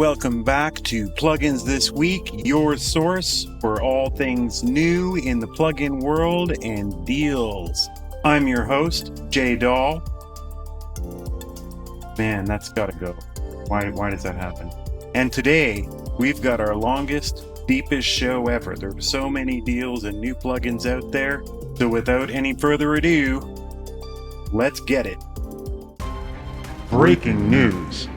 welcome back to Plugins This Week, your source for all things new in the plugin world and deals. I'm your host, Jay Dahl. Man, that's gotta go. Why does that happen? And today, we've got our longest, deepest show ever. There are so many deals and new plugins out there. So without any further ado, let's get it. Breaking news.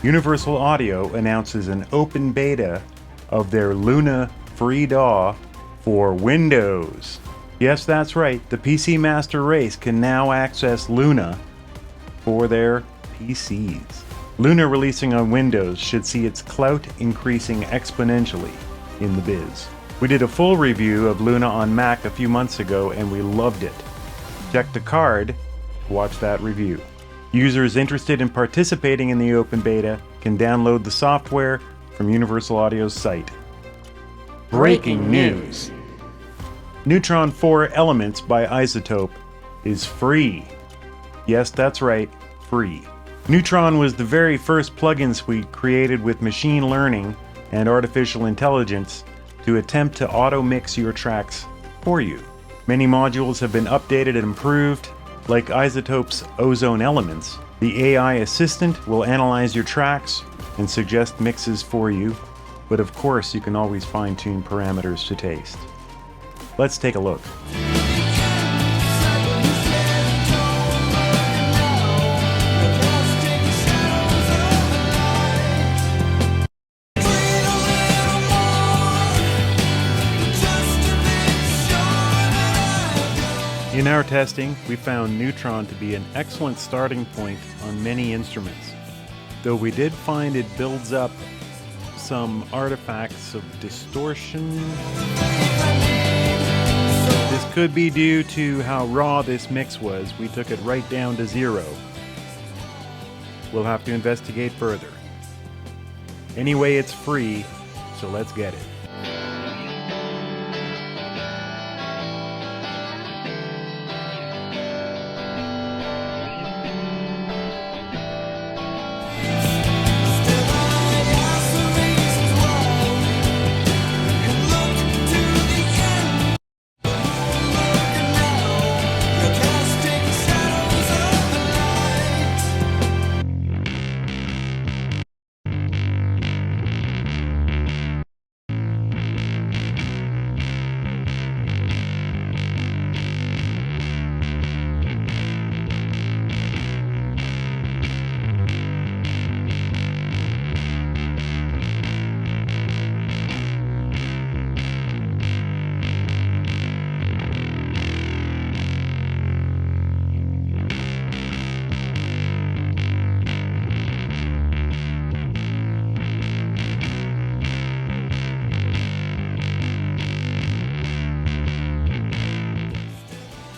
Universal Audio announces an open beta of their Luna free DAW for Windows. Yes, that's right. The PC Master Race can now access Luna for their PCs. Luna releasing on Windows should see its clout increasing exponentially in the biz. We did a full review of Luna on Mac a few months ago and we loved it. Check the card to watch that review. Users interested in participating in the open beta can download the software from Universal Audio's site. Breaking news. Neutron 4 Elements by Izotope is free. Yes, that's right, free. Neutron was the very first plugin suite created with machine learning and artificial intelligence to attempt to auto-mix your tracks for you. Many modules have been updated and improved. Like Izotope's Ozone Elements, the AI assistant will analyze your tracks and suggest mixes for you, but of course you can always fine-tune parameters to taste. Let's take a look. In our testing, we found Neutron to be an excellent starting point on many instruments, though we did find it builds up some artifacts of distortion. This could be due to how raw this mix was. We took it right down to 0. We'll have to investigate further. Anyway, it's free, so let's get it.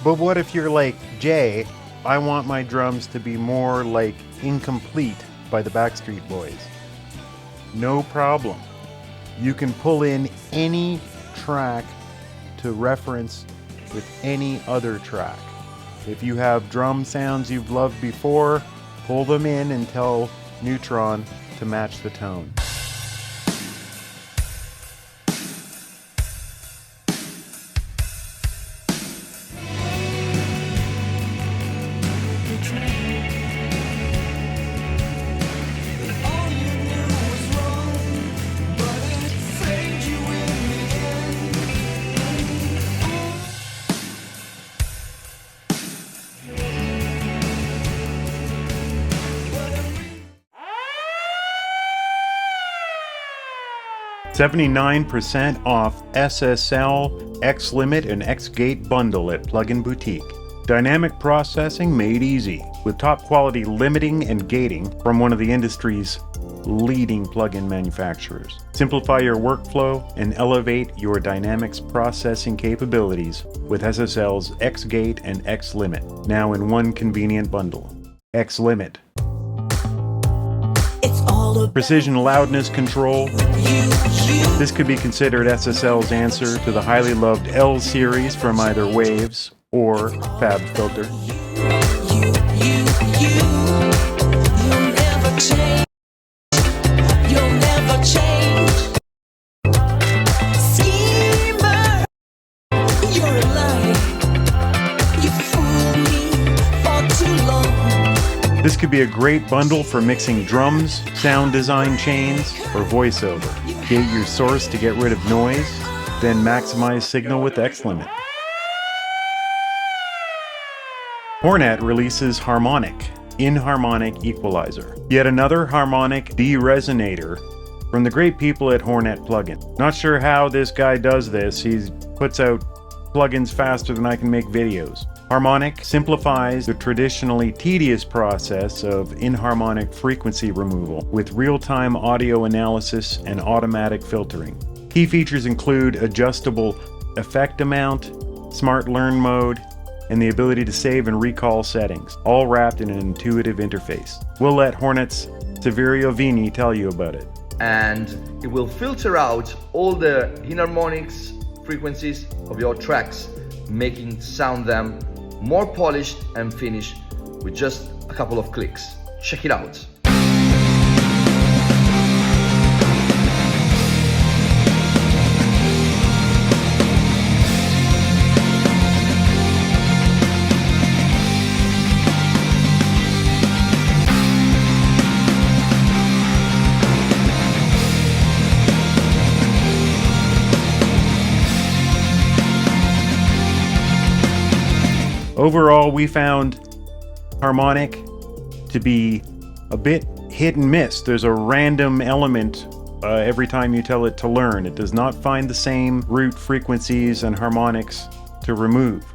But what if you're like, Jay, I want my drums to be more like Incomplete by the Backstreet Boys? No problem. You can pull in any track to reference with any other track. If you have drum sounds you've loved before, pull them in and tell Neutron to match the tone. $79% off SSL, X-Limit, and X-Gate bundle at Plugin Boutique. Dynamic processing made easy, with top quality limiting and gating from one of the industry's leading plugin manufacturers. Simplify your workflow and elevate your dynamics processing capabilities with SSL's X-Gate and X-Limit, now in one convenient bundle. X-Limit. Precision loudness control. This could be considered SSL's answer to the highly loved L series from either Waves or Fab Filter. This could be a great bundle for mixing drums, sound design chains, or voiceover. Gate your source to get rid of noise, then maximize signal with X-Limit. HoRNet releases HarmoniQ, inharmonic equalizer. Yet another harmonic deresonator from the great people at HoRNet Plugin. Not sure how this guy does this. He puts out plugins faster than I can make videos. HarmoniQ simplifies the traditionally tedious process of inharmonic frequency removal with real-time audio analysis and automatic filtering. Key features include adjustable effect amount, smart learn mode, and the ability to save and recall settings, all wrapped in an intuitive interface. We'll let HoRNet's Severio Vini tell you about it. And it will filter out all the inharmonics frequencies of your tracks, making sound them more polished and finished with just a couple of clicks. Check it out. Overall, we found HarmoniQ to be a bit hit and miss. There's a random element every time you tell it to learn. It does not find the same root frequencies and harmonics to remove.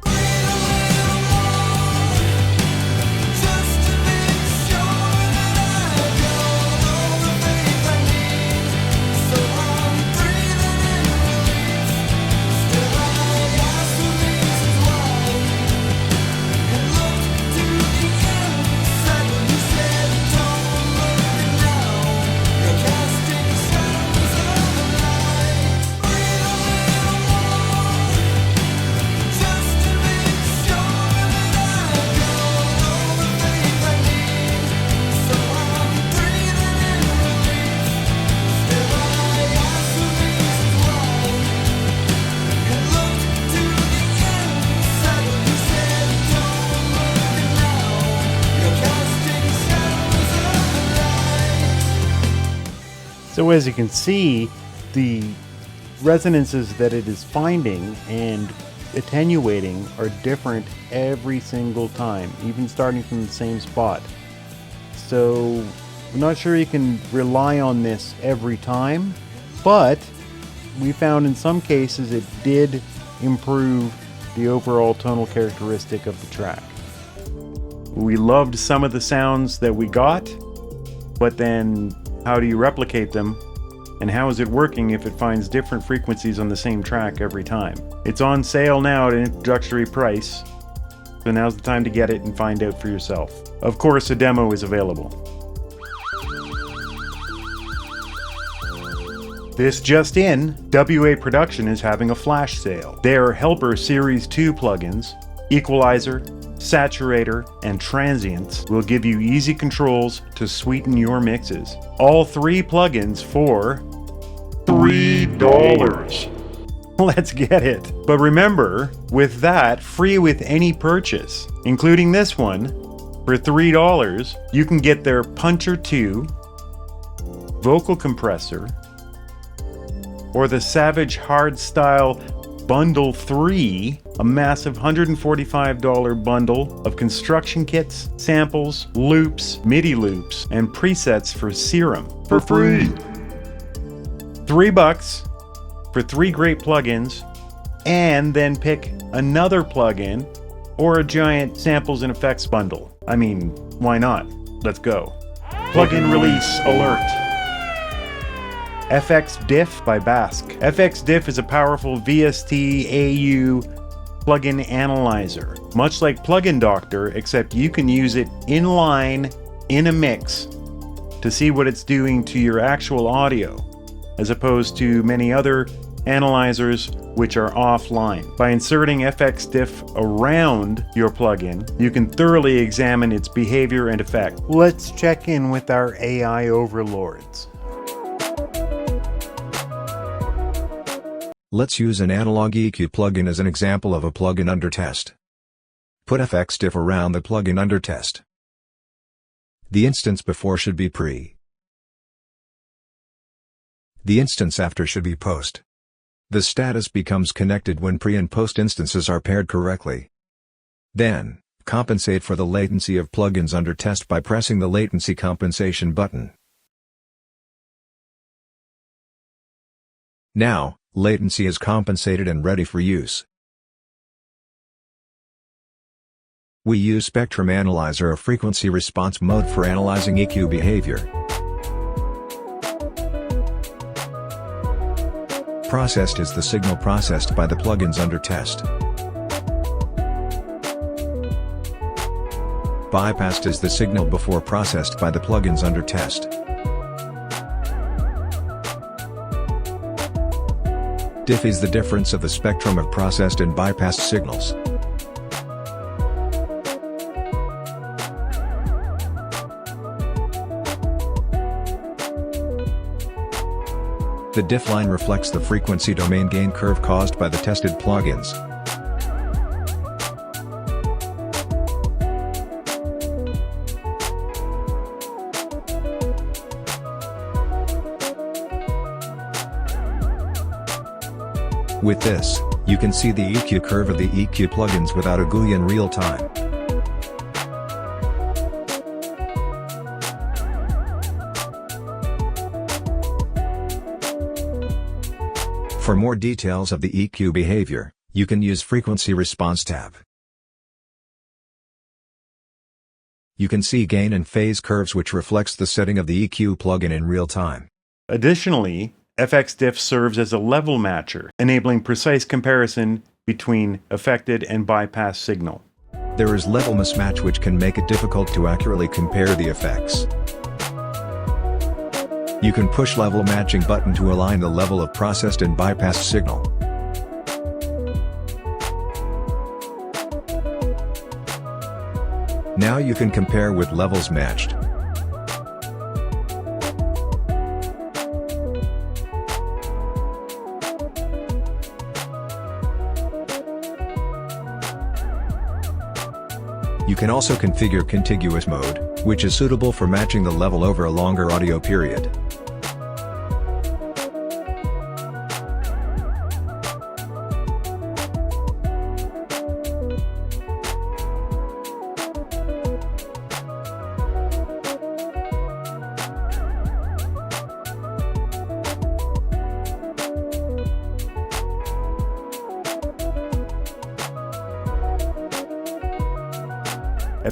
So as you can see, the resonances that it is finding and attenuating are different every single time, even starting from the same spot. So I'm not sure you can rely on this every time, but we found in some cases it did improve the overall tonal characteristic of the track. We loved some of the sounds that we got, but then how do you replicate them? And how is it working if it finds different frequencies on the same track every time? It's on sale now at an introductory price, so now's the time to get it and find out for yourself. Of course, a demo is available. This just in, WA Production is having a flash sale. Their Helper Series 2 plugins, Equalizer, Saturator, and Transients will give you easy controls to sweeten your mixes. All 3 plugins for $3. Let's get it. But remember, with that, free with any purchase, including this one, for $3, you can get their Puncher 2, Vocal Compressor, or the Savage Hardstyle Bundle 3, a massive $145 bundle of construction kits, samples, loops, MIDI loops, and presets for Serum for free. $3 for 3 great plugins, and then pick another plugin or a giant samples and effects bundle. I mean, why not? Let's go. Plugin release alert. FxDiff by Basq. FxDiff is a powerful VST AU plugin analyzer, much like Plugin Doctor, except you can use it inline in a mix to see what it's doing to your actual audio, as opposed to many other analyzers which are offline. By inserting FxDiff around your plugin, you can thoroughly examine its behavior and effect. Let's check in with our AI overlords. Let's use an analog EQ plugin as an example of a plugin under test. Put FxDiff around the plugin under test. The instance before should be pre. The instance after should be post. The status becomes connected when pre and post instances are paired correctly. Then, compensate for the latency of plugins under test by pressing the latency compensation button. Now, latency is compensated and ready for use. We use Spectrum Analyzer or frequency response mode for analyzing EQ behavior. Processed is the signal processed by the plugins under test. Bypassed is the signal before processed by the plugins under test. Diff is the difference of the spectrum of processed and bypassed signals. The diff line reflects the frequency domain gain curve caused by the tested plugins. With this, you can see the EQ curve of the EQ plugins without a GUI in real time. For more details of the EQ behavior, you can use Frequency Response tab. You can see gain and phase curves which reflects the setting of the EQ plugin in real time. Additionally, FxDiff serves as a level matcher, enabling precise comparison between affected and bypassed signal. There is level mismatch which can make it difficult to accurately compare the effects. You can push level matching button to align the level of processed and bypassed signal. Now you can compare with levels matched. You can also configure contiguous mode, which is suitable for matching the level over a longer audio period.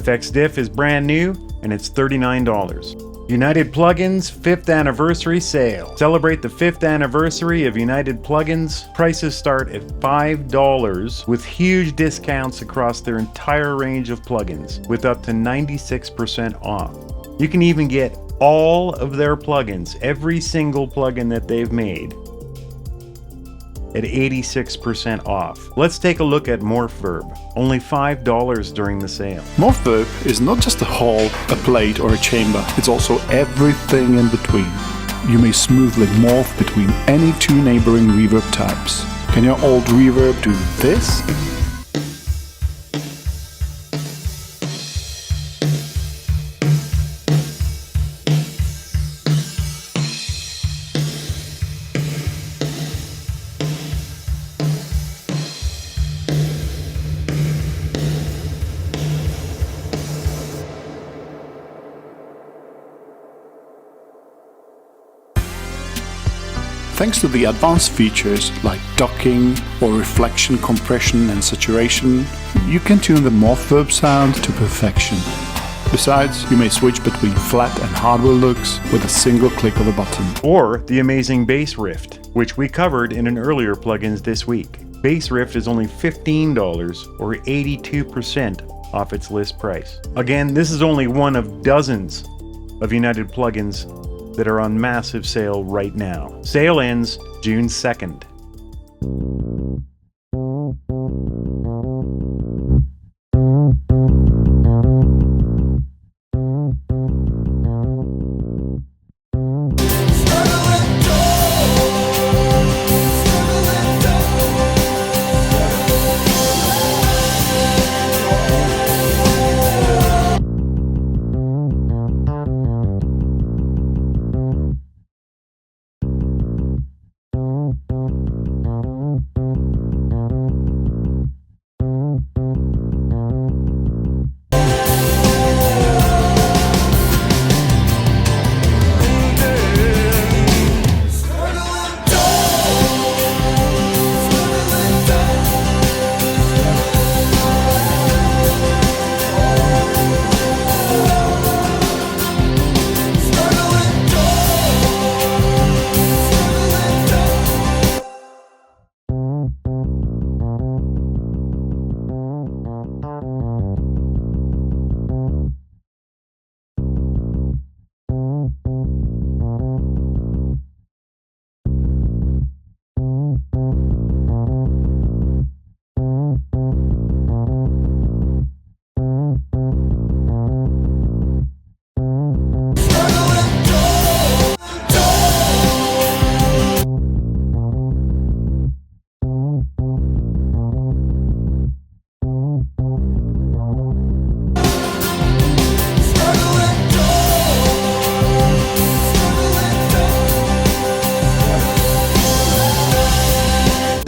FxDiff is brand new and it's $39. United Plugins 5th Anniversary Sale. Celebrate the 5th anniversary of United Plugins. Prices start at $5 with huge discounts across their entire range of plugins with up to 96% off. You can even get all of their plugins, every single plugin that they've made, at 86% off. Let's take a look at MorphVerb. Only $5 during the sale. MorphVerb is not just a hall, a plate or a chamber, it's also everything in between. You may smoothly morph between any two neighboring reverb types. Can your old reverb do this? Thanks to the advanced features like ducking or reflection, compression and saturation, you can tune the MorphVerb sound to perfection. Besides, you may switch between flat and hardware looks with a single click of a button. Or the amazing Bass Riff, which we covered in an earlier plugins this week. Bass Riff is only $15 or 82% off its list price. Again, this is only one of dozens of United plugins that are on massive sale right now. Sale ends June 2nd.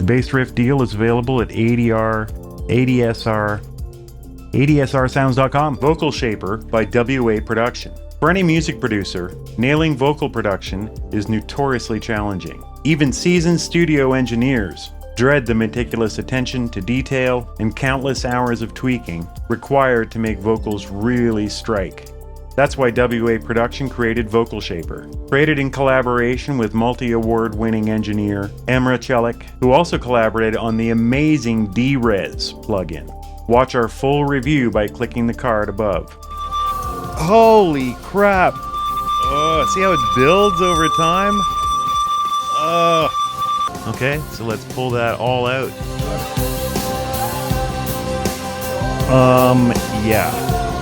bass riff deal is available at ADSRsounds.com. Vocal Shaper by WA Production. For any music producer, nailing vocal production is notoriously challenging. Even seasoned studio engineers dread the meticulous attention to detail and countless hours of tweaking required to make vocals really strike. That's why WA Production created Vocal Shaper. Created in collaboration with multi-award-winning engineer Emra Celik, who also collaborated on the amazing D-Res plugin. Watch our full review by clicking the card above. Holy crap! Oh, see how it builds over time? Okay, so let's pull that all out. Yeah.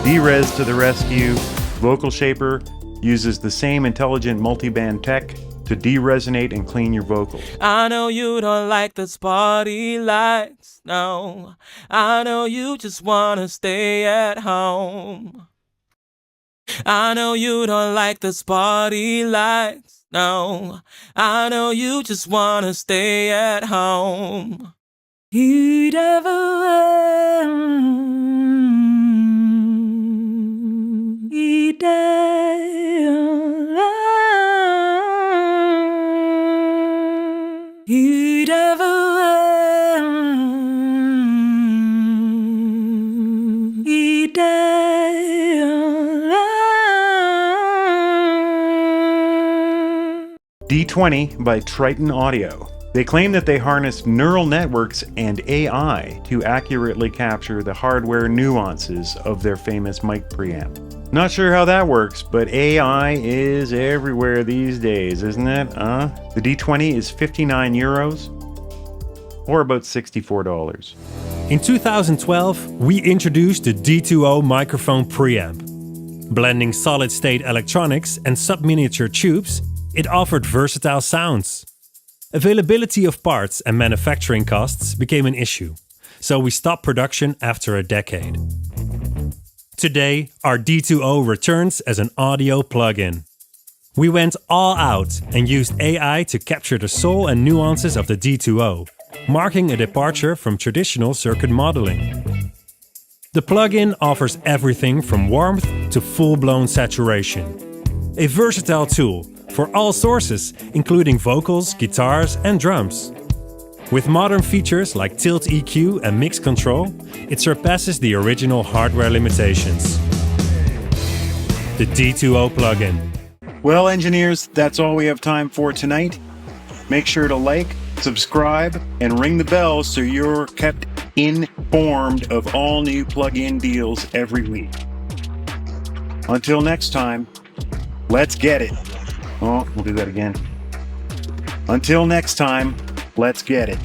D-Res to the rescue. Vocal Shaper uses the same intelligent multiband tech to de-resonate and clean your vocals. I know you don't like the spotty lights, no. I know you just wanna stay at home. I know you don't like the spotty lights, no. I know you just wanna stay at home. You'd D20 by Triton Audio. They claim that they harness neural networks and AI to accurately capture the hardware nuances of their famous mic preamp. Not sure how that works, but AI is everywhere these days, isn't it? The D20 is €59, or about $64. In 2012, we introduced the D2O microphone preamp. Blending solid-state electronics and sub-miniature tubes, it offered versatile sounds. Availability of parts and manufacturing costs became an issue, so we stopped production after a decade. Today, our D2O returns as an audio plugin. We went all out and used AI to capture the soul and nuances of the D2O, marking a departure from traditional circuit modeling. The plugin offers everything from warmth to full-blown saturation. A versatile tool for all sources, including vocals, guitars, and drums. With modern features like tilt EQ and mix control, it surpasses the original hardware limitations. The D2O plugin. Well, engineers, that's all we have time for tonight. Make sure to like, subscribe, and ring the bell so you're kept informed of all new plugin deals every week. Until next time, let's get it. Oh, we'll do that again. Until next time, let's get it.